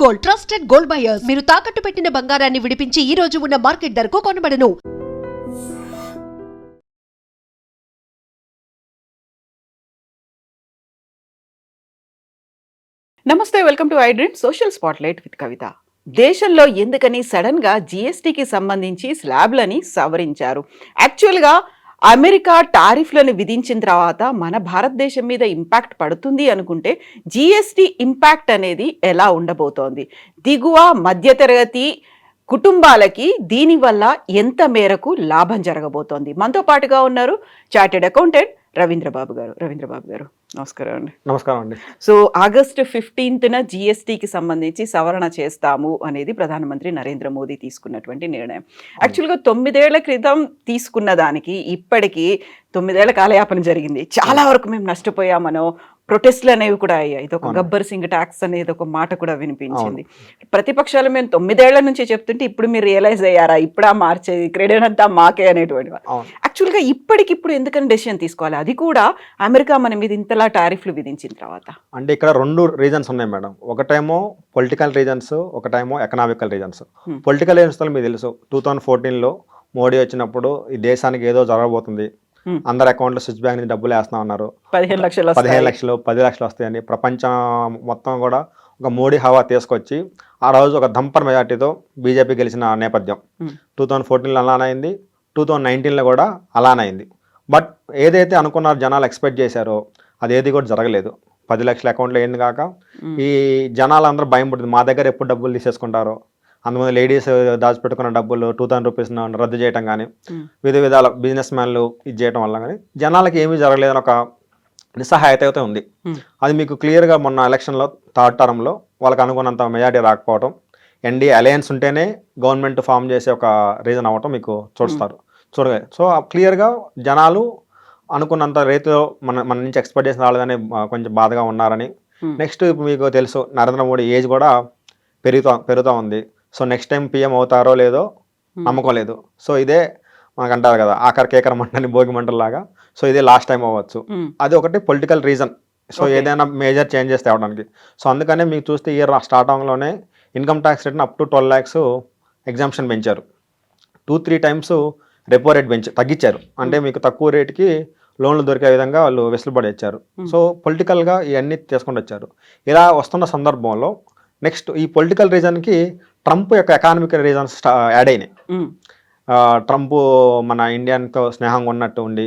Gold, trusted gold buyers. మీరు తాకట్టు పెట్టిన బంగారాన్ని విడిపించి ఈ రోజు ఉన్న మార్కెట్ ధరకు కొనబడను. నమస్తే, welcome to I dream social spotlight with Kavitha. దేశంలో ఎందుకని సడన్గా జీఎస్టీకి సంబంధించి స్లాబ్లని సవరించారు? యాక్చువల్గా అమెరికా టారిఫ్లను విధించిన తర్వాత మన భారతదేశం మీద ఇంపాక్ట్ పడుతుంది అనుకుంటే జీఎస్టీ ఇంపాక్ట్ అనేది ఎలా ఉండబోతోంది? దిగువ మధ్యతరగతి కుటుంబాలకి దీనివల్ల ఎంత మేరకు లాభం జరగబోతోంది? మనతో పాటుగా ఉన్నారు చార్టెడ్ అకౌంటెంట్ రవీంద్రబాబు గారు. నమస్కారం అండి. నమస్కారం అండి. సో ఆగస్టు 15న జీఎస్టీకి సంబంధించి సవరణ చేస్తాము అనేది ప్రధానమంత్రి నరేంద్ర మోదీ తీసుకున్నటువంటి నిర్ణయం. యాక్చువల్గా 9 ఏళ్ల క్రితం తీసుకున్న దానికి ఇప్పటికీ 9 ఏళ్ల కాలయాపన జరిగింది. చాలా వరకు మేము నష్టపోయామనో, ప్రొటెస్ట్లు అనేవి కూడా అయ్యాయి. ఇది ఒక గబ్బర్ సింగ్ ట్యాక్స్ అనేది ఒక మాట కూడా వినిపించింది. ప్రతిపక్షాలు మేము 9 ఏళ్ల నుంచి చెప్తుంటే ఇప్పుడు మీరు రియలైజ్ అయ్యారా, ఇప్పుడా మార్చేది, క్రెడిట్ అంతా మాకే అనేటువంటి. యాక్చువల్గా ఇప్పటికిప్పుడు ఎందుకని డెసిషన్ తీసుకోవాలి, అది కూడా అమెరికా మన మీద ఇంతలా టారిఫ్లు విధించిన తర్వాత? అంటే ఇక్కడ 2 రీజన్స్ ఉన్నాయి మేడం. ఒకటేమో పొలిటికల్ రీజన్స్, ఒకటేమో ఎకనామికల్ రీజన్స్. పొలిటికల్ రీజన్స్ మీకు తెలుసు, 2014లో మోడీ వచ్చినప్పుడు ఈ దేశానికి ఏదో జరగబోతుంది, అందరి అకౌంట్లో స్విచ్ బ్యాంక్ నుంచి డబ్బులు వేస్తా ఉన్నారు, 15 లక్షలు 10 లక్షలు వస్తాయని ప్రపంచం మొత్తం కూడా ఒక మోడీ హవా తీసుకొచ్చి ఆ రోజు ఒక దంపర్ మెజార్టీతో బీజేపీ గెలిచిన నేపథ్యం. 2014లో అలానే అయింది, 2019లో కూడా అలానే అయింది. బట్ ఏదైతే అనుకున్నారు, జనాలు ఎక్స్పెక్ట్ చేశారో అదేది కూడా జరగలేదు. 10 లక్షల అకౌంట్లో ఏంది కాక ఈ జనాలు అందరూ భయం పడుతుంది, మా దగ్గర ఎప్పుడు డబ్బులు తీసేసుకుంటారో. అందుమంది లేడీస్ దాచిపెట్టుకున్న డబ్బులు 2000 రూపీస్ రద్దు చేయడం కానీ, విధాల బిజినెస్ మ్యాన్లు ఇది చేయడం వల్ల కానీ జనాలకి ఏమీ జరగలేదని ఒక నిస్సహాయత అయితే ఉంది. అది మీకు క్లియర్గా మొన్న ఎలక్షన్లో 3rd టర్మ్లో వాళ్ళకి అనుకున్నంత మెజారిటీ రాకపోవడం, ఎన్డీఏ అలయన్స్ ఉంటేనే గవర్నమెంట్ ఫామ్ చేసే ఒక రీజన్ అవ్వటం మీకు చూడగా. సో క్లియర్గా జనాలు అనుకున్నంత రీతిలో మన నుంచి ఎక్స్పెక్ట్ చేసిన వాళ్ళని కొంచెం బాధగా ఉన్నారని. నెక్స్ట్ ఇప్పుడు మీకు తెలుసు, నరేంద్ర మోడీ ఏజ్ కూడా పెరుగుతూ ఉంది. సో నెక్స్ట్ టైం పిఎం అవుతారో లేదో నమ్మకం లేదు. సో ఇదే మనకు అంటారు కదా, ఆఖరి కేకర మంటని భోగి మంటలాగా. సో ఇదే లాస్ట్ టైం అవ్వచ్చు. అది ఒకటి పొలిటికల్ రీజన్. సో ఏదైనా మేజర్ చేంజెస్ తేవడానికి. సో అందుకనే మీకు చూస్తే ఇయర్ స్టార్ట్ అవడంలోనే ఇన్కమ్ ట్యాక్స్ రేట్ని అప్ టు 12 lakhs ఎగ్జామ్షన్ పెంచారు. 2-3 times రెపో రేట్ తగ్గించారు. అంటే మీకు తక్కువ రేటుకి లోన్లు దొరికే విధంగా వాళ్ళు వెసులుబడి ఇచ్చారు. సో పొలిటికల్గా ఇవన్నీ తీసుకొని వచ్చారు. ఇలా వస్తున్న సందర్భంలో నెక్స్ట్ ఈ పొలిటికల్ రీజన్కి ట్రంప్ యొక్క ఎకానమిక్ రీజన్స్ యాడ్ అయినాయి. ట్రంప్ మన ఇండియాతో స్నేహంగా ఉన్నట్టు ఉండి,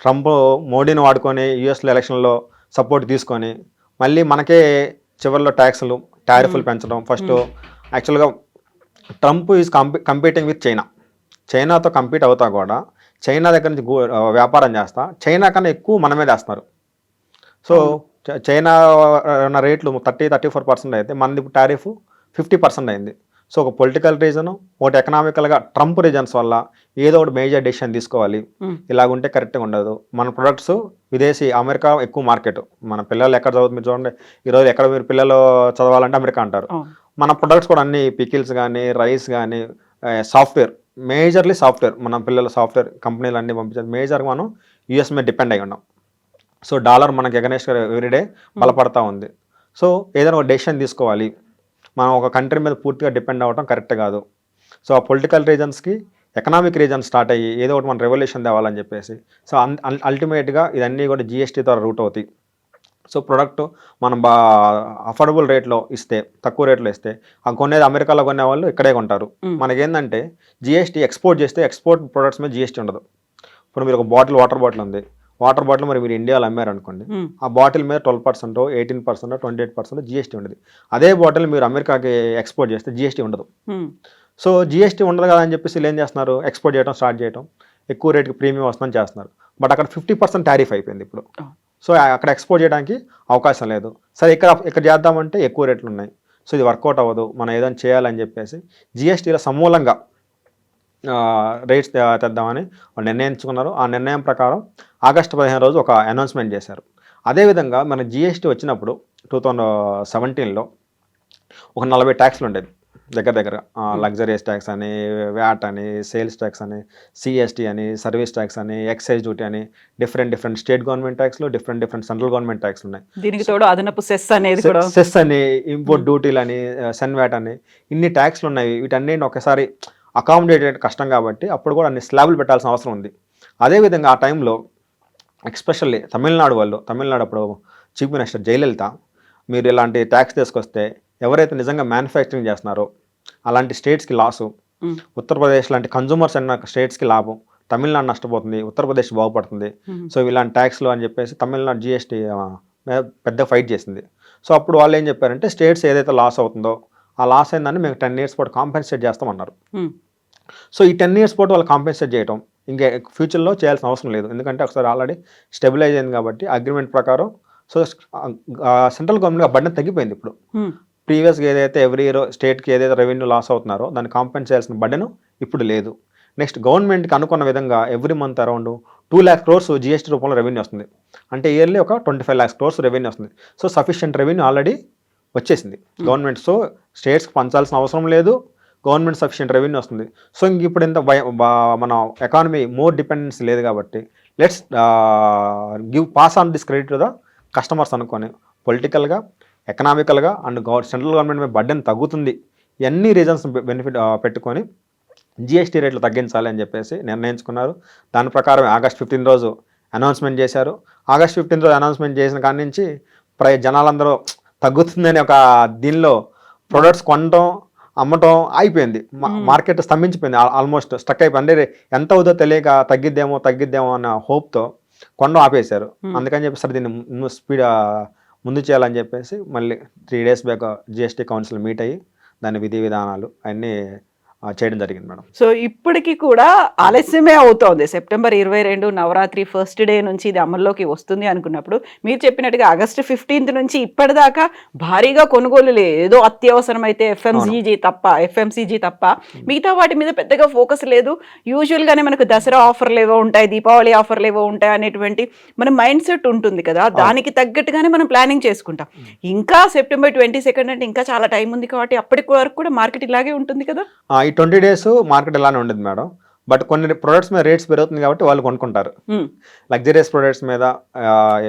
ట్రంప్ మోడీని వాడుకొని యూఎస్లో ఎలక్షన్లో సపోర్ట్ తీసుకొని మళ్ళీ మనకే చివరిలో టారిఫ్లు పెంచడం. ఫస్ట్ యాక్చువల్గా ట్రంప్ ఈజ్ కంపీటింగ్ విత్ చైనాతో కంపీట్ అవుతా కూడా చైనా దగ్గర నుంచి వ్యాపారం చేస్తా చైనా కన్నా ఎక్కువ మన మీద వేస్తున్నారు. సో చైనా రేట్లు 30-34% అయితే మనది టారిఫ్ 50% అయింది. సో ఒక పొలిటికల్ రీజను, ఒకటి ఎకనామికల్గా ట్రంప్ రీజన్స్ వల్ల ఏదో ఒకటి మేజర్ డెసిషన్ తీసుకోవాలి. ఇలాగుంటే కరెక్ట్గా ఉండదు. మన ప్రొడక్ట్స్ విదేశీ, అమెరికా ఎక్కువ మార్కెట్. మన పిల్లలు ఎక్కడ చదువుతుంది మీరు చూడండి, ఈరోజు ఎక్కడ మీరు పిల్లలు చదవాలంటే అమెరికా అంటారు. మన ప్రొడక్ట్స్ కూడా అన్ని పికిల్స్ కానీ, రైస్ కానీ, సాఫ్ట్వేర్, మేజర్లీ సాఫ్ట్వేర్, మన పిల్లల సాఫ్ట్వేర్ కంపెనీలు అన్నీ పంపించారు. మేజర్గా మనం యూఎస్ మీద డిపెండ్ అయి ఉన్నాం. సో డాలర్ మనకి ఎగనెస్ట్గా ఎవ్రీడే బలపడతా ఉంది. సో ఏదైనా ఒక డెసిషన్ తీసుకోవాలి, మనం ఒక కంట్రీ మీద పూర్తిగా డిపెండ్ అవ్వడం కరెక్ట్ కాదు. సో ఆ పొలిటికల్ రీజన్స్కి ఎకనామిక్ రీజన్స్ స్టార్ట్ అయ్యి ఏదో ఒకటి మన రెవల్యూషన్ తేవాలని చెప్పేసి. సో అల్టిమేట్గా ఇదన్నీ కూడా జిఎస్టీ ద్వారా రూట్ అవుతాయి. సో ప్రొడక్ట్ మనం అఫోర్డబుల్ రేట్లో ఇస్తే, తక్కువ రేట్లో ఇస్తే, కొనేది అమెరికాలో కొనే వాళ్ళు ఇక్కడే కొంటారు. మనకేంటంటే జిఎస్టీ ఎక్స్పోర్ట్ చేస్తే ఎక్స్పోర్ట్ ప్రొడక్ట్స్ మీద జిఎస్టీ ఉండదు. ఇప్పుడు మీరు ఒక వాటర్ బాటిల్ ఉంది, వాటర్ బాటిల్ మరి మీరు ఇండియాలో అమ్మారు అనుకోండి, ఆ బాటిల్ మీద 12%, 18%, 28% జిఎస్టీ ఉండదు. అదే బాటిల్ మీరు అమెరికాకి ఎక్స్పోర్ట్ చేస్తే జిఎస్టీ ఉండదు. సో జిఎస్టీ ఉండదు కదా అని చెప్పేసి ఏం చేస్తున్నారు, ఎక్స్పోర్ట్ చేయడం స్టార్ట్ చేయడం, ఎక్కువ రేటుకి ప్రీమియం వస్తుందని చేస్తున్నారు. బట్ అక్కడ 50% టారిఫ్ అయిపోయింది ఇప్పుడు. సో అక్కడ ఎక్స్పోర్ట్ చేయడానికి అవకాశం లేదు. సరే ఇక్కడ చేద్దామంటే ఎక్కువ రేట్లు ఉన్నాయి. సో ఇది వర్కౌట్ అవ్వదు, మనం ఏదైనా చేయాలని చెప్పేసి జిఎస్టీలో సమూలంగా రేట్స్ తెద్దామని నిర్ణయించుకున్నారు. ఆ నిర్ణయం ప్రకారం ఆగస్టు 15 రోజు ఒక అనౌన్స్మెంట్ చేశారు. అదేవిధంగా మన జిఎస్టీ వచ్చినప్పుడు 2017లో ఒక 40 ట్యాక్స్లు ఉండేది. దగ్గర దగ్గర లగ్జరీస్ ట్యాక్స్ అని, వ్యాట్ అని, సేల్స్ ట్యాక్స్ అని, సిఎస్టీ అని, సర్వీస్ ట్యాక్స్ అని, ఎక్సైజ్ డ్యూటీ అని, డిఫరెంట్ స్టేట్ గవర్నమెంట్ ట్యాక్స్లు, డిఫరెంట్ సెంట్రల్ గవర్నమెంట్ ట్యాక్స్ ఉన్నాయి. దీనికి తోడు అదనపు సెస్ అనేది కూడా, సెస్ అని, ఇంపోర్ట్ డ్యూటీలు అని, సెన్ వ్యాట్ అని, ఇన్ని ట్యాక్స్లు ఉన్నాయి. వీటన్నిటిని ఒకసారి అకామిడేట్ కష్టం కాబట్టి అప్పుడు కూడా అన్ని స్లాబులు పెట్టాల్సిన అవసరం ఉంది. అదేవిధంగా ఆ టైంలో ఎక్స్పెషల్లీ తమిళనాడు అప్పుడు చీఫ్ మినిస్టర్ జయలలిత, మీరు ఇలాంటి ట్యాక్స్ తీసుకొస్తే ఎవరైతే నిజంగా మ్యానుఫ్యాక్చరింగ్ చేస్తున్నారో అలాంటి స్టేట్స్కి లాసు, ఉత్తరప్రదేశ్ లాంటి కన్జ్యూమర్స్ అన్న స్టేట్స్కి లాభం, తమిళనాడు నష్టపోతుంది, ఉత్తరప్రదేశ్ బాగుపడుతుంది. సో ఇలాంటి ట్యాక్స్లు అని చెప్పేసి తమిళనాడు జిఎస్టీ పెద్ద ఫైట్ చేసింది. సో అప్పుడు వాళ్ళు ఏం చెప్పారంటే స్టేట్స్ ఏదైతే లాస్ అవుతుందో ఆ లాస్ అయిందని మేము 10 years పాటు కాంపెన్సేట్ చేస్తామన్నారు. సో ఈ 10 years పాటు వాళ్ళు కాంపెన్సేట్ చేయడం ఇంకా ఫ్యూచర్లో చేయాల్సిన అవసరం లేదు, ఎందుకంటే ఒకసారి ఆల్రెడీ స్టెబిలైజ్ అయింది కాబట్టి అగ్రిమెంట్ ప్రకారం. సో సెంట్రల్ గవర్నమెంట్ బడ్జెట్ తగ్గిపోయింది. ఇప్పుడు ప్రీవియస్గా ఏదైతే ఎవ్రీ ఇయర్ స్టేట్కి ఏదైతే రెవెన్యూ లాస్ అవుతున్నారో దాన్ని కాంపెన్సేట్ చేయాల్సిన బడ్డెన్ ఇప్పుడు లేదు. నెక్స్ట్ గవర్నమెంట్కి అనుకున్న విధంగా every month around 2 lakh crores GST రూపంలో రెవెన్యూ వస్తుంది. అంటే ఇయర్లీ ఒక 25 lakhs crores రెవెన్యూ వస్తుంది. సో సఫిషియంట్ రెవెన్యూ ఆల్రెడీ వచ్చేసింది గవర్నమెంట్. సో స్టేట్స్కి పంచాల్సిన అవసరం లేదు, గవర్నమెంట్ సఫిషియంట్ రెవెన్యూ వస్తుంది. సో ఇంక ఇప్పుడు ఇంత మన ఎకానమీ మోర్ డిపెండెన్స్ లేదు కాబట్టి let's pass on this credit to the customers అనుకొని పొలిటికల్గా, ఎకనామికల్గా అండ్ సెంట్రల్ గవర్నమెంట్ మీద బడ్డెన్ తగ్గుతుంది, ఇవన్నీ రీజన్స్ బెనిఫిట్ పెట్టుకొని జిఎస్టీ రేట్లు తగ్గించాలి అని చెప్పేసి నిర్ణయించుకున్నారు. దాని ప్రకారం August 15 రోజు అనౌన్స్మెంట్ చేశారు. August 15 రోజు అనౌన్స్మెంట్ చేసిన కాడి నుంచి జనాలందరూ తగ్గుతుందని ఒక దీనిలో ప్రొడక్ట్స్ కొనడం, అమ్మటం అయిపోయింది. మార్కెట్ స్తంభించిపోయింది, ఆల్మోస్ట్ స్టక్ అయిపోయింది. అంటే ఎంత అవుదో తెలియక తగ్గిద్దేమో అన్న హోప్తో కొనడం ఆపేశారు. అందుకని చెప్పేసి దీన్ని స్పీడ్ ముందు చేయాలని చెప్పేసి మళ్ళీ 3 days back GST council meet అయ్యి దాని విధి విధానాలు అన్నీ చేయడం జరిగింది మేడం. సో ఇప్పటికీ కూడా ఆలస్యమే అవుతోంది. September 22 నవరాత్రి ఫస్ట్ డే నుంచి ఇది అమల్లోకి వస్తుంది అనుకున్నప్పుడు మీరు చెప్పినట్టుగా August 15 నుంచి ఇప్పటిదాకా భారీగా కొనుగోలు ఏదో అత్యవసరమైతే ఎఫ్ఎంసీజీ తప్ప మిగతా వాటి మీద పెద్దగా ఫోకస్ లేదు. యూజువల్గానే మనకు దసరా ఆఫర్లు ఏవో ఉంటాయి, దీపావళి ఆఫర్లు ఏవో ఉంటాయి అనేటువంటి మన మైండ్ సెట్ ఉంటుంది కదా, దానికి తగ్గట్టుగానే మనం ప్లానింగ్ చేసుకుంటాం. ఇంకా September 22 అంటే ఇంకా చాలా టైం ఉంది కాబట్టి అప్పటి వరకు కూడా మార్కెట్ ఇలాగే ఉంటుంది కదా. ఈ 20 days మార్కెట్ ఇలానే ఉండదు మేడం. బట్ కొన్ని ప్రొడక్ట్స్ మీద రేట్స్ పెరుగుతుంది కాబట్టి వాళ్ళు కొనుక్కుంటారు. లగ్జరీస్ ప్రొడక్ట్స్ మీద,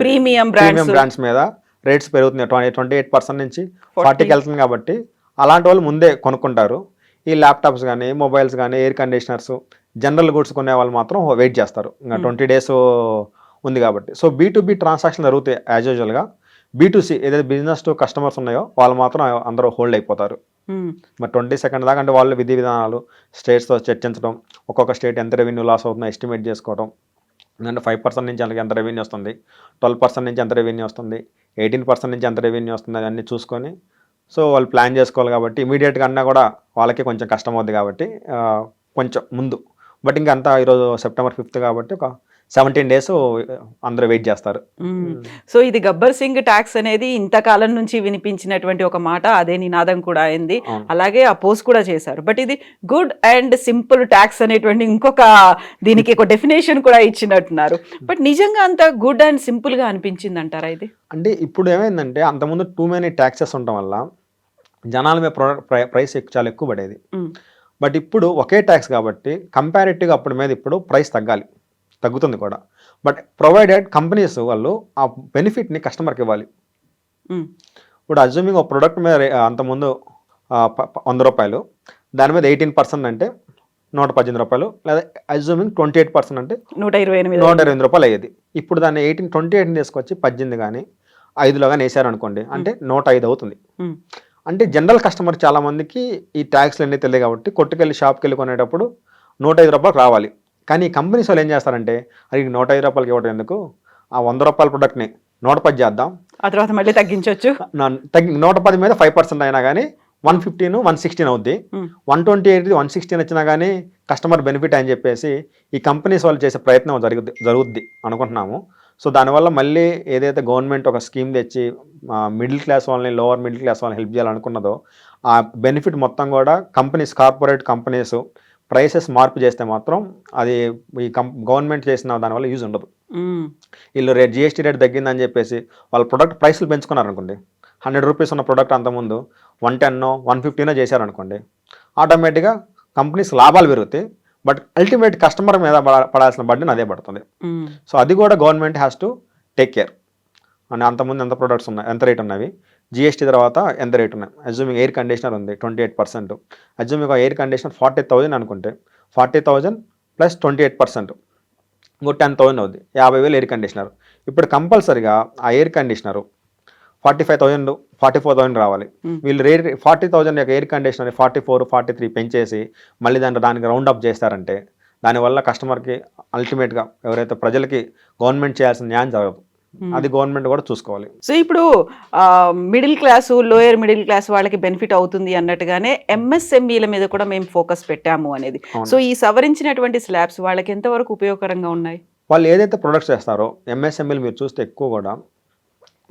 ప్రీమియం బ్రాండ్స్ మీద రేట్స్ పెరుగుతున్నాయి. 28% నుంచి 40కి వెళ్తుంది కాబట్టి అలాంటి వాళ్ళు ముందే కొనుక్కుంటారు. ఈ ల్యాప్టాప్స్ కానీ, మొబైల్స్ కానీ, ఎయిర్ కండిషనర్స్, జనరల్ గుడ్స్ కొనే వాళ్ళు మాత్రం వెయిట్ చేస్తారు. ఇంకా 20 days ఉంది కాబట్టి. సో B2B ట్రాన్సాక్షన్ జరుగుతాయి యాజ్ యూజువల్గా. B2C ఏదైతే బిజినెస్ టు కస్టమర్స్ ఉన్నాయో వాళ్ళు మాత్రం అందరూ హోల్డ్ అయిపోతారు. మరి 22 దాకా అంటే వాళ్ళు విధి విధానాలు స్టేట్స్తో చర్చించడం, ఒక్కొక్క స్టేట్ ఎంత రెవెన్యూ లాస్ అవుతుందో ఎస్టిమేట్ చేసుకోవడం, అంటే 5% నుంచి వాళ్ళకి ఎంత రెవెన్యూ వస్తుంది, 12% నుంచి ఎంత రెవెన్యూ వస్తుంది, 18% నుంచి ఎంత రెవెన్యూ వస్తుంది అన్నీ చూసుకొని సో వాళ్ళు ప్లాన్ చేసుకోవాలి. కాబట్టి ఇమీడియట్గా అన్నా కూడా వాళ్ళకి కొంచెం కష్టం అవుద్ది కాబట్టి కొంచెం ముందు. బట్ ఇంకా అంతా ఈరోజు September 5 కాబట్టి ఒక 17 days అందరూ వెయిట్ చేస్తారు. సో ఇది గబ్బర్ సింగ్ ట్యాక్స్ అనేది ఇంతకాలం నుంచి వినిపించినటువంటి ఒక మాట, అదే నినాదం కూడా అయింది, అలాగే అపోజ్ కూడా చేశారు. బట్ ఇది గుడ్ అండ్ సింపుల్ ట్యాక్స్ అనేటువంటి ఇంకొక దీనికి ఒక డెఫినేషన్ కూడా ఇచ్చినట్టున్నారు. బట్ నిజంగా అంత గుడ్ అండ్ సింపుల్ గా అనిపించింది అంటారా ఇది? అంటే ఇప్పుడు ఏమైందంటే అంతకుముందు టూ మెనీ ట్యాక్సెస్ ఉండటం వల్ల జనాల మీద ప్రైస్ చాలా ఎక్కువ పడేది. బట్ ఇప్పుడు ఒకే ట్యాక్స్ కాబట్టి కంపారిటివ్గా అప్పటి మీద ఇప్పుడు ప్రైస్ తగ్గుతుంది కూడా. బట్ ప్రొవైడెడ్ కంపెనీస్ వాళ్ళు ఆ బెనిఫిట్ని కస్టమర్కి ఇవ్వాలి. ఇప్పుడు అజ్యూమింగ్ ఒక ప్రోడక్ట్ మీద అంతకుముందు 100 రూపాయలు, దాని మీద 18% అంటే 118 రూపాయలు, లేదా అజ్యూమింగ్ 28% అంటే 128 రూపాయలు అయ్యేది. ఇప్పుడు దాన్ని 28 తీసుకొచ్చి 18 కానీ 5లో కానీ వేసారు అనుకోండి, అంటే 105 అవుతుంది. అంటే జనరల్ కస్టమర్ చాలా మందికి ఈ ట్యాక్స్లు అన్నీ తెలియదు కాబట్టి కొట్టుకెళ్ళి షాప్కి వెళ్ళి కొనేటప్పుడు 105 రూపాయలు రావాలి. కానీ కంపెనీస్ వాళ్ళు ఏం చేస్తారంటే అది 105 రూపాయలకి ఇవ్వడం ఎందుకు, ఆ 100 రూపాయల ప్రొడక్ట్ని 110 చేద్దాం, ఆ తర్వాత మళ్ళీ తగ్గించవచ్చు. 110 మీద 5% అయినా కానీ 115, 116 అవుద్ది. 128, 116 వచ్చినా కానీ కస్టమర్ బెనిఫిట్ అని చెప్పేసి ఈ కంపెనీస్ వాళ్ళు చేసే ప్రయత్నం జరుగుద్ది అనుకుంటున్నాము. సో దానివల్ల మళ్ళీ ఏదైతే గవర్నమెంట్ ఒక స్కీమ్ తెచ్చి మిడిల్ క్లాస్ వాళ్ళని, లోవర్ మిడిల్ క్లాస్ వాళ్ళని హెల్ప్ చేయాలనుకున్నదో ఆ బెనిఫిట్ మొత్తం కూడా కార్పొరేట్ కంపెనీస్ ప్రైసెస్ మార్పు చేస్తే మాత్రం అది ఈ గవర్నమెంట్ చేసిన దానివల్ల యూజ్ ఉండదు. వీళ్ళు జిఎస్టీ రేట్ తగ్గిందని చెప్పేసి వాళ్ళ ప్రొడక్ట్ ప్రైస్లు పెంచుకున్నారు అనుకోండి, 100 రూపీస్ ఉన్న ప్రొడక్ట్ అంతకుముందు 110, 115 చేశారనుకోండి, ఆటోమేటిక్గా కంపెనీస్ లాభాలు పెరుగుతాయి, బట్ అల్టిమేట్ కస్టమర్ మీద పడాల్సిన బడ్డీని అదే పడుతుంది. సో అది కూడా government has to take care. అని అంతకుముందు ఎంత ప్రొడక్ట్స్ ఉన్నాయి, ఎంత రేట్ ఉన్నవి, జిఎస్టీ తర్వాత ఎంత రేట్ ఉన్నాయి. అజ్యూమింగ్ ఎయిర్ కండిషనర్ ఉంది 28%, అజ్యూమింగ్ ఎయిర్ కండిషనర్ 40,000 అనుకుంటే 40,000 ప్లస్ 28% ఇంకో 10,000 అవుద్ది, 50,000 ఎయిర్ కండిషనర్. ఇప్పుడు కంపల్సరిగా ఆ ఎయిర్ కండిషనరు 45,000 44,000 రావాలి. వీళ్ళు రేట్ 40,000 యొక్క ఎయిర్ కండిషనర్ 44 43 పెంచేసి మళ్ళీ దానికి రౌండ్ అప్ చేస్తారంటే దానివల్ల కస్టమర్కి అల్టిమేట్గా ఎవరైతే ప్రజలకి గవర్నమెంట్ చేయాల్సిన న్యాయం జరగదు. అది గవర్నమెంట్ కూడా చూసుకోవాలి. సో ఇప్పుడు middle class, lower middle class వాళ్ళకి బెనిఫిట్ అవుతుంది అన్నట్టుగానే ఎంఎస్ఎంఈల మీద కూడా మేము ఫోకస్ పెట్టాము అనేది. సో ఈ సవరించినటువంటి స్లాబ్స్ వాళ్ళకి ఎంతవరకు ఉపయోగకరంగా ఉన్నాయి? వాళ్ళు ఏదైతే ప్రొడక్ట్స్ చేస్తారో ఎంఎస్ఎంఈలు మీరు చూస్తే ఎక్కువ కూడా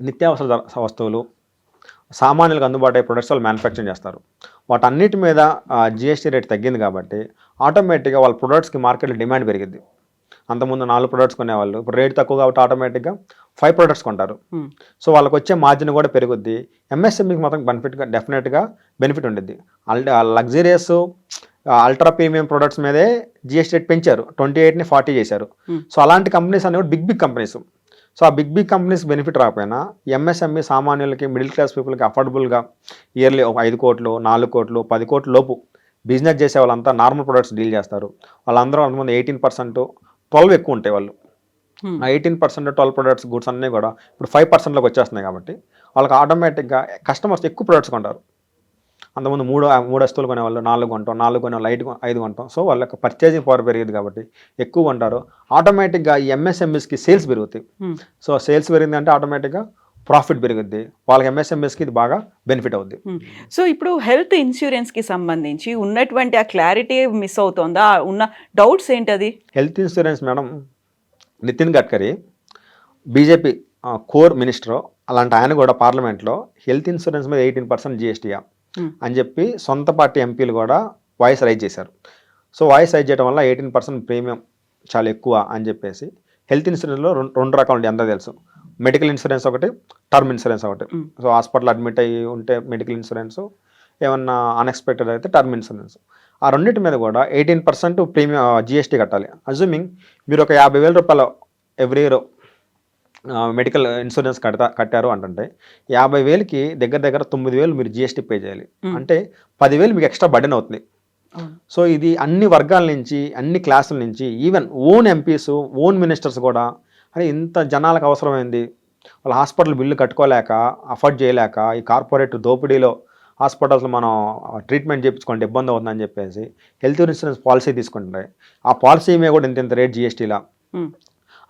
నిత్యావసర వస్తువులు, సామాన్యులకు అందుబాటు అయ్యే ప్రొడక్ట్స్ వాళ్ళు మ్యానుఫ్యాక్చరింగ్ చేస్తారు. వాటన్నిటి మీద జిఎస్టీ రేట్ తగ్గింది కాబట్టి ఆటోమేటిక్గా వాళ్ళ ప్రొడక్ట్స్కి మార్కెట్లో డిమాండ్ పెరిగింది. అంతకుముందు 4 ప్రొడక్ట్స్ కొనేవాళ్ళు, ఇప్పుడు రేట్ తక్కువ కాబట్టి ఆటోమేటిక్గా 5 ప్రొడక్ట్స్ కొంటారు. సో వాళ్ళకి వచ్చే మార్జిన్ కూడా పెరుగుద్ది. ఎంఎస్ఎంఈకి మాత్రం డెఫినెట్గా బెనిఫిట్ ఉండిద్ది. లగ్జరియస్ అల్ట్రా ప్రీమియం ప్రొడక్ట్స్ మీదే జిఎస్టీ రేట్ పెంచారు, 28ని 40 చేశారు. సో అలాంటి కంపెనీస్ అనేవి బిగ్ కంపెనీస్. సో ఆ బిగ్ కంపెనీస్ బెనిఫిట్ రాకపోయినా ఎంఎస్ఎంఈ సామాన్యులకి, మిడిల్ క్లాస్ పీపుల్కి అఫోర్డబుల్గా ఇయర్లీ 5 కోట్లు 4 కోట్లు 10 కోట్ల లోపు బిజినెస్ చేసే వాళ్ళంతా నార్మల్ ప్రొడక్ట్స్ డీల్ చేస్తారు. వాళ్ళందరూ అంతమంది 18% 12 ఎక్కువ ఉంటాయి వాళ్ళు. 18% 12 ప్రొడక్ట్స్ గూడ్స్ అన్నీ కూడా ఇప్పుడు 5%లోకి వచ్చేస్తున్నాయి కాబట్టి వాళ్ళకి ఆటోమేటిక్గా కస్టమర్స్ ఎక్కువ ప్రొడక్ట్స్ కొంటారు. అంతకుముందు 3 వస్తువులు కొనేవాళ్ళు 4 కొంటాం, 4 కొనేవాళ్ళు 5 కొంటాం. సో వాళ్ళకి పర్చేజింగ్ పవర్ పెరిగింది కాబట్టి ఎక్కువ కొంటారు. ఆటోమేటిక్గా ఈ ఎంఎస్ఎంఈస్కి సేల్స్ పెరుగుతాయి. సో సేల్స్ పెరిగింది అంటే ఆటోమేటిక్గా ప్రాఫిట్ పెరుగుద్ది. వాళ్ళకి ఎంఎస్ఎంఈస్కి ఇది బాగా బెనిఫిట్ అవుద్ది. సో ఇప్పుడు హెల్త్ ఇన్సూరెన్స్కి సంబంధించి ఉన్నటువంటి ఆ క్లారిటీ మిస్ అవుతుందా? ఉన్న డౌట్స్ ఏంటది? Health insurance madam, Nitin Gadkari BJP core minister, అలాంటి ఆయన కూడా పార్లమెంట్లో హెల్త్ ఇన్సూరెన్స్ మీద 18% జిఎస్టీయా అని చెప్పి సొంత పార్టీ ఎంపీలు కూడా వాయిస్ రైజ్ చేశారు. సో వాయిస్ రైజ్ చేయడం వల్ల 18% ప్రీమియం చాలా ఎక్కువ అని చెప్పేసి హెల్త్ ఇన్సూరెన్స్లో 2 రకాలు ఉంటాయి, అందరూ తెలుసు. మెడికల్ ఇన్సూరెన్స్ ఒకటి, టర్మ్ ఇన్సూరెన్స్ ఒకటి. సో హాస్పిటల్ అడ్మిట్ అయ్యి ఉంటే మెడికల్ ఇన్సూరెన్స్, ఏమన్నా అన్ఎక్స్పెక్టెడ్ అయితే టర్మ్ ఇన్సూరెన్స్. ఆ రెండింటి మీద కూడా 18% ప్రీమియం జిఎస్టీ కట్టాలి. అజ్యూమింగ్ మీరు ఒక 50,000 రూపాయలు ఎవ్రీ ఇయర్ మెడికల్ ఇన్సూరెన్స్ కట్టారు అంటే 50,000కి దగ్గర 9,000 మీరు జిఎస్టీ పే చేయాలి. అంటే 10,000 మీకు ఎక్స్ట్రా బర్డెన్ అవుతుంది. సో ఇది అన్ని వర్గాల నుంచి, అన్ని క్లాసుల నుంచి, even own MPs, own ministers కూడా అరే ఇంత జనాలకు అవసరమైంది, వాళ్ళ హాస్పిటల్ బిల్లు కట్టుకోలేక, అఫోర్డ్ చేయలేక ఈ కార్పొరేట్ దోపిడీలో హాస్పిటల్స్లో మనం ట్రీట్మెంట్ చేయించుకుంటే ఇబ్బంది అవుతుందని చెప్పేసి హెల్త్ ఇన్సూరెన్స్ పాలసీ తీసుకుంటాయి. ఆ పాలసీ మీద కూడా ఇంత రేట్ జిఎస్టీలా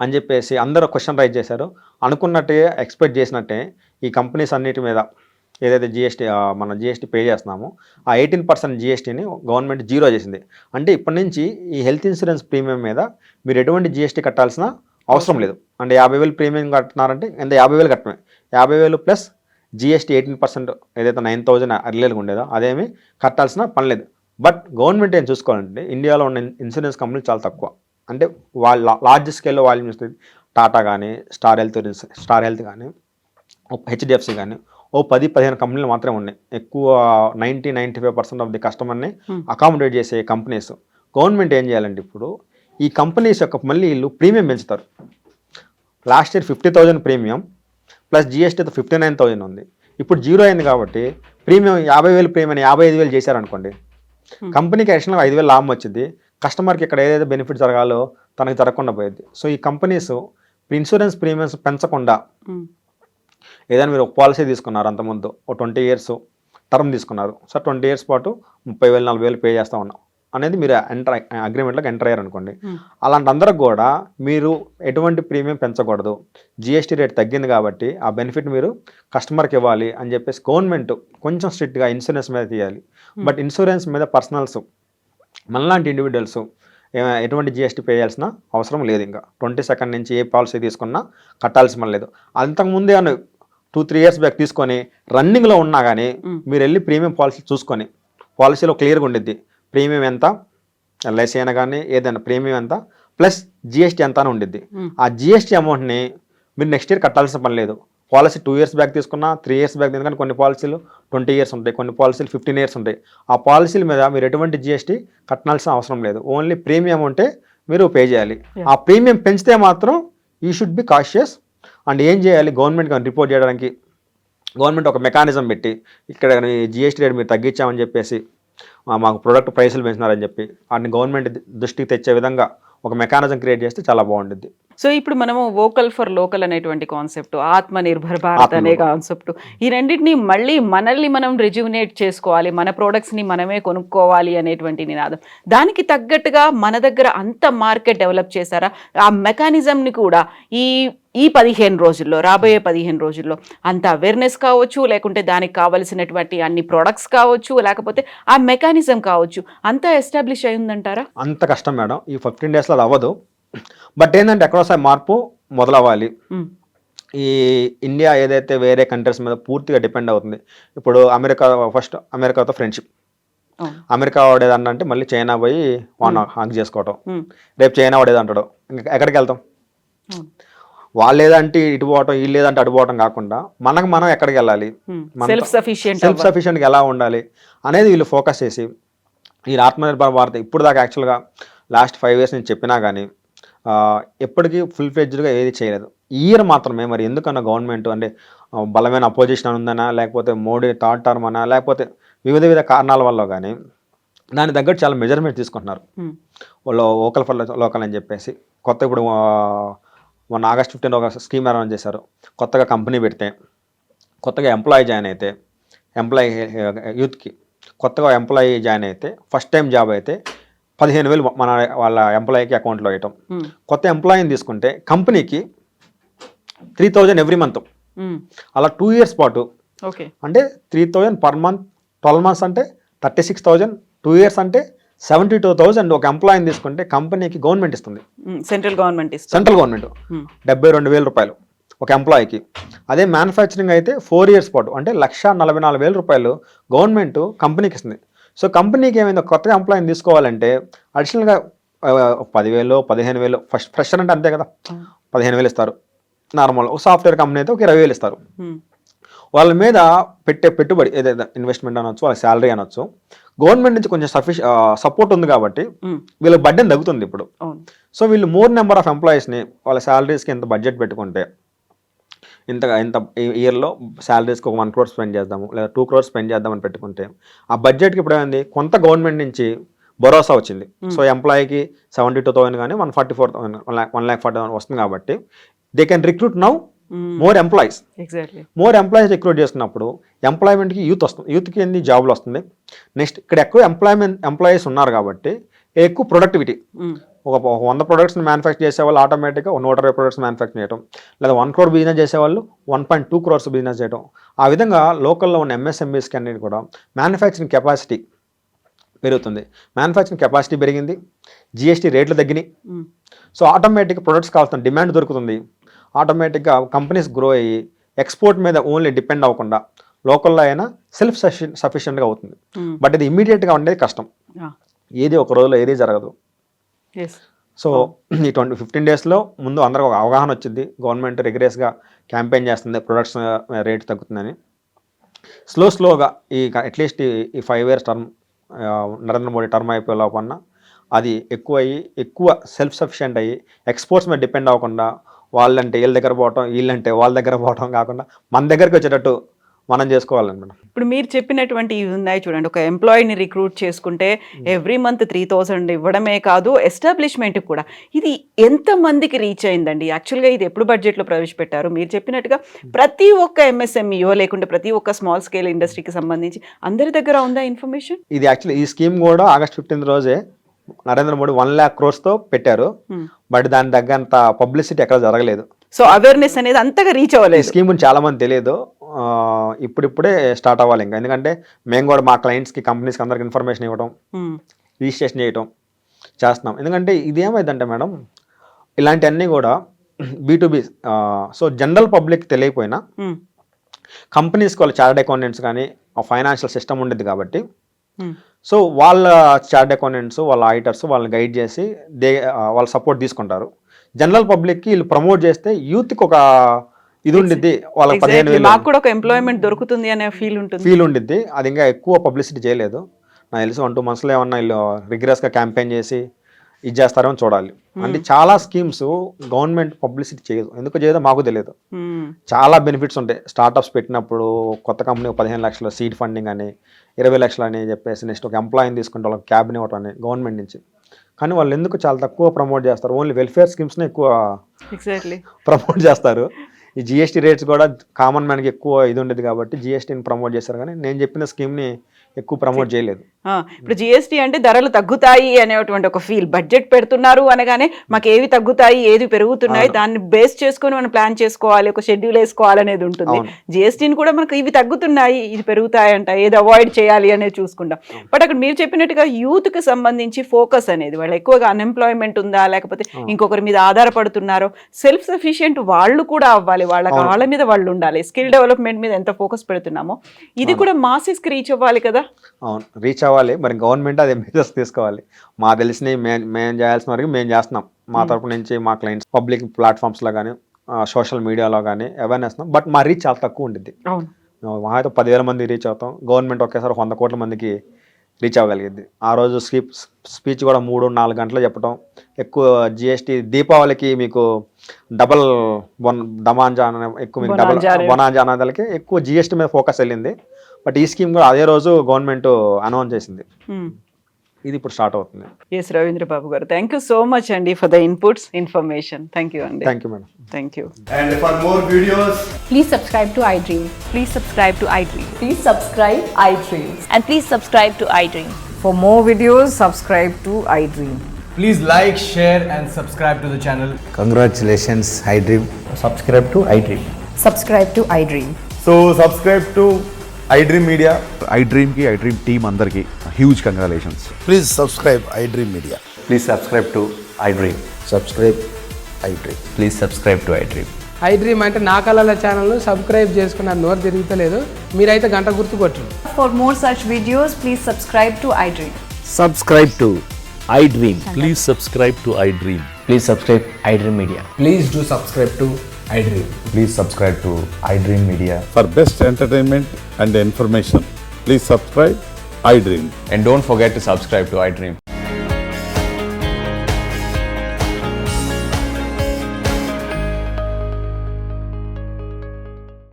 అని చెప్పేసి అందరూ క్వశ్చన్ రైజ్ చేశారు. అనుకున్నట్టే, ఎక్స్పెక్ట్ చేసినట్టే ఈ కంపెనీస్ అన్నిటి మీద ఏదైతే మన జిఎస్టీ పే చేస్తున్నామో ఆ 18% జిఎస్టీని గవర్నమెంట్ జీరో చేసింది. అంటే ఇప్పటి నుంచి ఈ హెల్త్ ఇన్సూరెన్స్ ప్రీమియం మీద మీరు ఎటువంటి జిఎస్టీ కట్టాల్సిన అవసరం లేదు. అంటే 50,000 ప్రీమియం కట్టినారంటే ఎంత 50,000 కట్టమే, 50,000 ప్లస్ జిఎస్టీ 18% ఏదైతే 9,000 అర్లీలుగా ఉండేదో అదేమి కట్టాల్సిన పని లేదు. బట్ గవర్నమెంట్ ఏం చూసుకోవాలంటే ఇండియాలో ఉన్న ఇన్సూరెన్స్ కంపెనీలు చాలా తక్కువ. అంటే వాళ్ళ లార్జ్ స్కేల్లో వాల్యూమ్ ఇస్తుంది. టాటా కానీ, స్టార్ హెల్త్ కానీ, హెచ్డిఎఫ్సి కానీ ఓ 10-15 కంపెనీలు మాత్రమే ఉన్నాయి. ఎక్కువ 90-95% ఆఫ్ ది కస్టమర్ని అకామిడేట్ చేసే కంపెనీస్. గవర్నమెంట్ ఏం చేయాలంటే ఇప్పుడు ఈ కంపెనీస్ యొక్క మళ్ళీ వీళ్ళు ప్రీమియం పెంచుతారు. లాస్ట్ ఇయర్ 50,000 ప్రీమియం ప్లస్ జిఎస్టీతో 59,000 ఉంది. ఇప్పుడు జీరో అయింది కాబట్టి ప్రీమియం 50,000 ప్రీమియం 55,000 చేశారనుకోండి, కంపెనీకి అడిషనల్గా 5,000 లాభం వచ్చింది. కస్టమర్కి ఇక్కడ ఏదైతే బెనిఫిట్ జరగాలో తనకి జరగకుండా పోయింది. సో ఈ కంపెనీస్ ఇన్సూరెన్స్ ప్రీమియమ్స్ పెంచకుండా ఏదైనా మీరు ఒక పాలసీ తీసుకున్నారు, అంతకుముందు ఓ 20 years టర్మ్ తీసుకున్నారు, సార్ 20 years పాటు 30,000-40,000 పే చేస్తూ ఉన్నాం అనేది మీరు అగ్రిమెంట్లోకి ఎంటర్ అయ్యారు అనుకోండి. అలాంటి అందరికి కూడా మీరు ఎటువంటి ప్రీమియం పెంచకూడదు, జిఎస్టీ రేట్ తగ్గింది కాబట్టి ఆ బెనిఫిట్ మీరు కస్టమర్కి ఇవ్వాలి అని చెప్పేసి గవర్నమెంట్ కొంచెం స్ట్రిక్ట్గా ఇన్సూరెన్స్ మీద తీయాలి. బట్ ఇన్సూరెన్స్ మీద పర్సనల్స్ మనలాంటి ఇండివిజువల్స్ ఎటువంటి జిఎస్టీ పే చేయాల్సిన అవసరం లేదు. ఇంకా 22nd నుంచి ఏ పాలసీ తీసుకున్నా కట్టాల్సిన పని లేదు. అంతకుముందే 2-3 years బ్యాక్ తీసుకొని రన్నింగ్లో ఉన్నా కానీ మీరు వెళ్ళి ప్రీమియం పాలసీ చూసుకొని పాలసీలో క్లియర్గా ఉండిద్ది. ప్రీమియం ఎంత, ఎల్ఐసి అయినా కానీ ఏదైనా ప్రీమియం ఎంత ప్లస్ జిఎస్టీ ఎంత అని ఉండిద్ది. ఆ జిఎస్టీ అమౌంట్ని మీరు నెక్స్ట్ ఇయర్ కట్టాల్సిన పని లేదు. పాలసీ 2 years బ్యాక్ తీసుకున్నా 3 years బ్యాక్, ఎందుకంటే కొన్ని పాలసీలు 20 years ఉంటాయి, కొన్ని పాలసీలు 15 years ఉంటాయి. ఆ పాలసీల మీద మీరు ఎటువంటి జిఎస్టీ కట్టాల్సిన అవసరం లేదు, ఓన్లీ ప్రీమియం ఉంటే మీరు పే చేయాలి. ఆ ప్రీమియం పెంచితే మాత్రం you should be cautious. And ఏం చేయాలి, గవర్నమెంట్ రిపోర్ట్ చేయడానికి గవర్నమెంట్ ఒక మెకానిజం పెట్టి ఇక్కడ జిఎస్టీ రేట్ మీరు తగ్గించామని చెప్పేసి మాకు ప్రోడక్ట్ ప్రైసులు పెంచినారని చెప్పి వాటిని గవర్నమెంట్ దృష్టికి తెచ్చే విధంగా ఒక మెకానిజం క్రియేట్ చేస్తే చాలా బాగుంటుంది. సో ఇప్పుడు మనము వోకల్ ఫర్ లోకల్ అనేటువంటి కాన్సెప్ట్, ఆత్మ నిర్భర్ భారత్ అనే కాన్సెప్ట్, ఈ రెండింటిని మళ్ళీ మనల్ని మనం రిజ్యూనేట్ చేసుకోవాలి, మన ప్రోడక్ట్స్ని మనమే కొనుక్కోవాలి అనేటువంటి నినాదం. దానికి తగ్గట్టుగా మన దగ్గర అంత మార్కెట్ డెవలప్ చేశారా? ఆ మెకానిజంని కూడా ఈ 15 రోజుల్లో, రాబోయే 15 రోజుల్లో అంత అవేర్నెస్ కావచ్చు, లేకుంటే దానికి కావలసినటువంటి అన్ని ప్రోడక్ట్స్ కావచ్చు, లేకపోతే ఆ మెకానిజం కావచ్చు, అంతా ఎస్టాబ్లిష్ అయ్యిందంటారా? అంత కష్టం మేడం, ఈ 15 daysలో అది అవ్వదు. బట్ ఏంటంటే ఎక్కడోసారి మార్పు మొదలవ్వాలి. ఈ ఇండియా ఏదైతే వేరే కంట్రీస్ మీద పూర్తిగా డిపెండ్ అవుతుంది. ఇప్పుడు అమెరికాతో ఫ్రెండ్షిప్, అమెరికా వాడేదన్నా అంటే మళ్ళీ చైనా పోయి వాడిని హాక్ చేసుకోవటం, రేపు చైనా వాడేదంటాడు, ఇంకా ఎక్కడికి వెళ్తాం? వాళ్ళు ఏదంటే ఇటు పోవటం, వీళ్ళు లేదంటే అటు పోవటం కాకుండా మనం ఎక్కడికి వెళ్ళాలి, సెల్ఫ్ సఫిషియెంట్గా ఎలా ఉండాలి అనేది వీళ్ళు ఫోకస్ చేసి ఈ ఆత్మనిర్భర్ భారత్ ఇప్పుడు దాకా యాక్చువల్గా లాస్ట్ 5 years నేను చెప్పినా కానీ ఎప్పటికీ ఫుల్ ఫ్లెడ్జ్డ్గా ఏది చేయలేదు. ఈ ఇయర్ మాత్రమే మరి ఎందుకన్నా గవర్నమెంట్ అంటే బలమైన అపోజిషన్ ఉందనా, లేకపోతే మోడీ థర్డ్ టర్మ్ అనా, లేకపోతే వివిధ కారణాల వల్ల కానీ దాని తగ్గట్టు చాలా మెజర్మెంట్ తీసుకుంటున్నారు వాళ్ళు. వోకల్ ఫర్ లోకల్ అని చెప్పేసి కొత్త ఇప్పుడు మొన్న August 15 ఒక స్కీమ్ అనౌన్స్ చేశారు. కొత్తగా కంపెనీ పెడితే, కొత్తగా ఎంప్లాయీ జాయిన్ అయితే, యూత్కి కొత్తగా ఎంప్లాయీ జాయిన్ అయితే, ఫస్ట్ టైం జాబ్ అయితే 15,000 మన వాళ్ళ ఎంప్లాయీకి అకౌంట్లో వేయటం. కొత్త ఎంప్లాయీని తీసుకుంటే కంపెనీకి 3,000 ఎవ్రీ మంత్, అలా 2 years పాటు. అంటే 3,000 per month, 12 months అంటే 36,000, 2 years అంటే 72,000 ఒక ఎంప్లాయీని తీసుకుంటే కంపెనీకి గవర్నమెంట్ ఇస్తుంది, సెంట్రల్ గవర్నమెంట్ 72,000 రూపాయలు ఒక ఎంప్లాయీకి. అదే మ్యానుఫ్యాక్చరింగ్ అయితే 4 years పాటు అంటే 1,44,000 రూపాయలు గవర్నమెంట్ కంపెనీకి ఇస్తుంది. సో కంపెనీకి ఏమైంది, కొత్తగా ఎంప్లాయీని తీసుకోవాలంటే అడిషనల్గా 10,000, 15,000, ఫస్ట్ ఫ్రెషర్ అంటే అంతే కదా, 15,000 ఇస్తారు. నార్మల్ ఒక సాఫ్ట్వేర్ కంపెనీ అయితే ఒక 20,000 ఇస్తారు. వాళ్ళ మీద పెట్టే పెట్టుబడి ఏదైతే ఇన్వెస్ట్మెంట్ అనొచ్చు, వాళ్ళ శాలరీ అనొచ్చు, గవర్నమెంట్ నుంచి కొంచెం సపోర్ట్ ఉంది కాబట్టి వీళ్ళ బడ్జెట్ తగ్గుతుంది ఇప్పుడు. సో వీళ్ళు మోర్ నెంబర్ ఆఫ్ ఎంప్లాయీస్ని వాళ్ళ శాలరీస్కి ఎంత బడ్జెట్ పెట్టుకుంటే ఇంత ఇయర్లో శాలరీస్కి ఒక 1 crore స్పెండ్ చేద్దాము, లేదా 2 crores స్పెండ్ చేద్దామని పెట్టుకుంటే ఆ బడ్జెట్కి ఇప్పుడు ఏమైంది, కొంత గవర్నమెంట్ నుంచి భరోసా వచ్చింది. సో ఎంప్లాయీకి 72,000 కానీ 144,000, 1,40,000 వస్తుంది కాబట్టి they can recruit now more employees. More employees recruit చేసుకున్నప్పుడు ఎంప్లాయ్మెంట్కి యూత్కి ఎన్ని జాబులు వస్తుంది. నెక్స్ట్ ఇక్కడ ఎక్కువ ఎంప్లాయీస్ ఉన్నారు కాబట్టి ఎక్కువ ప్రొడక్టివిటీ. ఒక 100 productsని మ్యానుఫ్యాక్చర్ చేసేవాళ్ళు ఆటోమేటిక్గా 120 products మ్యానుఫ్యాక్చర్ చేయడం, లేదా 1 crore బిజినెస్ చేసేవాళ్ళు 1.2 crores బిజినెస్ చేయడం. ఆ విధంగా లోకల్లో ఉన్న ఎంఎస్ఎంఈస్కి అన్నిటి కూడా మ్యానుఫ్యాక్చరింగ్ కెపాసిటీ పెరుగుతుంది. మ్యానుఫ్యాక్చరింగ్ కెపాసిటీ పెరిగింది, జిఎస్టీ రేట్లు తగ్గినాయి. సో ఆటోమేటిక్గా ప్రొడక్ట్స్ కావాల్సిన డిమాండ్ దొరుకుతుంది. ఆటోమేటిక్గా కంపెనీస్ గ్రో అయ్యి ఎక్స్పోర్ట్ మీద ఓన్లీ డిపెండ్ అవ్వకుండా లోకల్లో అయినా సెల్ఫ్ సఫిషియెంట్గా అవుతుంది. బట్ ఇది ఇమ్మీడియట్గా ఉండేది కష్టం, ఏది ఒక రోజులో ఏది జరగదు. సో ఈ 15 daysలో ముందు అందరికి ఒక అవగాహన వచ్చింది, గవర్నమెంట్ రిగ్రెస్గా క్యాంపెయిన్ చేస్తుంది, ప్రొడక్ట్స్ రేట్ తగ్గుతుందని. స్లోగా ఈ అట్లీస్ట్ ఈ 5 years term Narendra Modi term అయిపోయే లోపల అది ఎక్కువ సెల్ఫ్ సఫిషియెంట్ అయ్యి ఎక్స్పోర్ట్స్ మీద డిపెండ్ అవ్వకుండా వాళ్ళంటే వీళ్ళ దగ్గర పోవటం, వీళ్ళంటే వాళ్ళ దగ్గర పోవటం కాకుండా మన దగ్గరికి వచ్చేటట్టు మనం చేసుకోవాలన్నమాట. ఇప్పుడు మీరు చెప్పినటువంటి ఇవి ఉన్నాయి చూడండి, ఒక ఎంప్లాయీని రిక్రూట్ చేసుకుంటే ఎవ్రీ మంత్ 3,000 ఇవ్వడమే కాదు, ఎస్టాబ్లిష్మెంట్ కూడా. ఇది ఎంతమందికి రీచ్ అయిందండి? యాక్చువల్గా ఇది ఎప్పుడు బడ్జెట్లో ప్రవేశపెట్టారు? మీరు చెప్పినట్టుగా ప్రతి ఒక్క ఎంఎస్ఎంఈఓ లేకుంటే ప్రతి ఒక్క స్మాల్ స్కేల్ ఇండస్ట్రీకి సంబంధించి అందరి దగ్గర ఉందా ఇన్ఫర్మేషన్? ఇది యాక్చువల్లీ ఈ స్కీమ్ కూడా August 15 రోజే నరేంద్ర మోడీ 1 lakh crores పెట్టారు. బట్ దాని తగ్గంత పబ్లిసిటీ ఎక్కడ జరగలేదు. సో అవేర్నెస్ అనేది అంతగా రీచ్ అవ్వలేదు. స్కీమ్ గురించి చాలా మంది తెలియదు, ఇప్పుడిప్పుడే స్టార్ట్ అవ్వాలి ఇంకా. ఎందుకంటే మేము కూడా మా క్లయింట్స్కి, కంపెనీస్కి అందరికి ఇన్ఫర్మేషన్ ఇవ్వడం, రిజిస్ట్రేషన్ చేయడం చేస్తున్నాం. ఎందుకంటే ఇది ఏమైందంటే మేడం, ఇలాంటివన్నీ కూడా B2B, సో జనరల్ పబ్లిక్ తెలియకపోయినా కంపెనీస్కి వాళ్ళ చార్టర్డ్ అకౌంటెంట్స్ కానీ ఫైనాన్షియల్ సిస్టమ్ ఉండేది కాబట్టి సో వాళ్ళ చార్టర్డ్ అకౌంటెంట్స్, వాళ్ళ ఆడిటర్స్ వాళ్ళని గైడ్ చేసి వాళ్ళ సపోర్ట్ తీసుకుంటారు. జనరల్ పబ్లిక్కి వీళ్ళు ప్రమోట్ చేస్తే యూత్కి ఒక ఇది ఉండిద్ది, వాళ్ళకి 15,000 మాకు కూడా ఒక ఎంప్లాయ్మెంట్ దొరుకుతుంది అనే ఫీల్ ఉంటుంది. ఫీల్ ఉండిద్ది. అది ఇంకా ఎక్కువ పబ్లిసిటీ చేయలేదు. నాకు తెలిసి 1-2 monthsలో ఏమన్నా వీళ్ళు రిగ్రెస్గా క్యాంపెయిన్ చేసి ఇది చేస్తారేమో చూడాలి. అంటే చాలా స్కీమ్స్ గవర్నమెంట్ పబ్లిసిటీ చేయదు. ఎందుకు చేయదో మాకు తెలియదు. చాలా బెనిఫిట్స్ ఉంటాయి. స్టార్టప్స్ పెట్టినప్పుడు కొత్త కంపెనీ 15 లక్షల సీడ్ ఫండింగ్ అని, 20 లక్షలు అని చెప్పేసి, నెక్స్ట్ ఒక ఎంప్లాయీని తీసుకుంటే వాళ్ళకి క్యాబ్ని ఇవ్వటం అని గవర్నమెంట్ నుంచి. కానీ వాళ్ళు ఎందుకు చాలా తక్కువ ప్రమోట్ చేస్తారు, ఓన్లీ వెల్ఫేర్ స్కీమ్స్ని ఎక్కువ ప్రమోట్ చేస్తారు. ఈ జిఎస్టీ రేట్స్ కూడా కామన్ మ్యాన్కి ఎక్కువ ఇది ఉండేది కాబట్టి జిఎస్టీని ప్రమోట్ చేస్తారు, కానీ నేను చెప్పిన స్కీమ్ని ఎక్కువ ప్రమోట్ చేయలేదు. ఇప్పుడు జిఎస్టీ అంటే ధరలు తగ్గుతాయి అనేటువంటి ఒక ఫీల్, బడ్జెట్ పెడుతున్నారు అనగానే మాకు ఏవి తగ్గుతాయి ఏది పెరుగుతున్నాయి దాన్ని బేస్ చేసుకొని మనం ప్లాన్ చేసుకోవాలి, ఒక షెడ్యూల్ వేసుకోవాలి అనేది ఉంటుంది. జిఎస్టీని కూడా మనకు ఇవి తగ్గుతున్నాయి ఇది పెరుగుతాయి అంట, ఏది అవాయిడ్ చేయాలి అనేది చూసుకుంటాం. బట్ అక్కడ మీరు చెప్పినట్టుగా యూత్ కి సంబంధించి ఫోకస్ అనేది, వాళ్ళు ఎక్కువగా అన్ఎంప్లాయ్మెంట్ ఉందా లేకపోతే ఇంకొకరి మీద ఆధారపడుతున్నారో, సెల్ఫ్ సఫిషియెంట్ వాళ్ళు కూడా అవ్వాలి, వాళ్ళ మీద వాళ్ళు ఉండాలి. స్కిల్ డెవలప్మెంట్ మీద ఎంత ఫోకస్ పెడుతున్నామో ఇది కూడా మాసెస్ కి రీచ్ అవ్వాలి కదా. అవును, రీచ్ అవ్వాలి. మరి గవర్నమెంట్ అదే మెజర్స్ తీసుకోవాలి. మా తెలిసినవి మేము చేయాల్సిన వరకు మేము చేస్తున్నాం. మా తరపు నుంచి మా క్లయింట్స్ పబ్లిక్ ప్లాట్ఫామ్స్లో కానీ సోషల్ మీడియాలో కానీ అవేర్నెస్, బట్ మా రీచ్ చాలా తక్కువ ఉంటుంది. మా అయితే 10,000 మంది రీచ్ అవుతాం. గవర్నమెంట్ ఒకేసారి 100 కోట్ల మందికి రీచ్ అవ్వగలిగింది. ఆ రోజు స్పీచ్ కూడా 3-4 గంటలు చెప్పడం. ఎక్కువ జిఎస్టీ దీపావళికి మీకు డబల్ దమాంజా ఎక్కువ, మీకు డబల్ బొనాంజా అనేదానికి ఎక్కువ జిఎస్టీ మీద ఫోకస్ వెళ్ళింది. బట్ ఈ స్కీమ్ కూడా అదే రోజు గవర్నమెంట్ అనౌన్స్ చేసింది. ఇది ఇప్పుడు స్టార్ట్ అవుతుంది. ఎస్ రవీంద్ర బాబు గారు, థ్యాంక్ యూ సో మచ్ అండి for the inputs information. Thank you అండి. Thank you madam. Thank you. And for more videos, Please subscribe to iDream. Please subscribe to iDream. Please subscribe iDream. And please subscribe to iDream. For more videos, subscribe to iDream. please like, share and subscribe to the channel. Congratulations, iDream. Subscribe to iDream. Subscribe to iDream. So subscribe to iDream Media. iDream ki iDream team andarki huge congratulations. Please subscribe iDream Media. Please subscribe to iDream. Subscribe iDream. Please subscribe to iDream. iDream అంటే నా కళల channel subscribe చేసుకున్న నోరు తిరుగుతలేదు, మీరైతే గంట గుర్తు కొట్టండి. For more such videos, please subscribe to iDream. Subscribe to iDream. Please subscribe to iDream. Please subscribe iDream Media. Please do subscribe to iDream. Please subscribe to iDream Media. For best entertainment and information, please subscribe iDream. And don't forget to subscribe to iDream.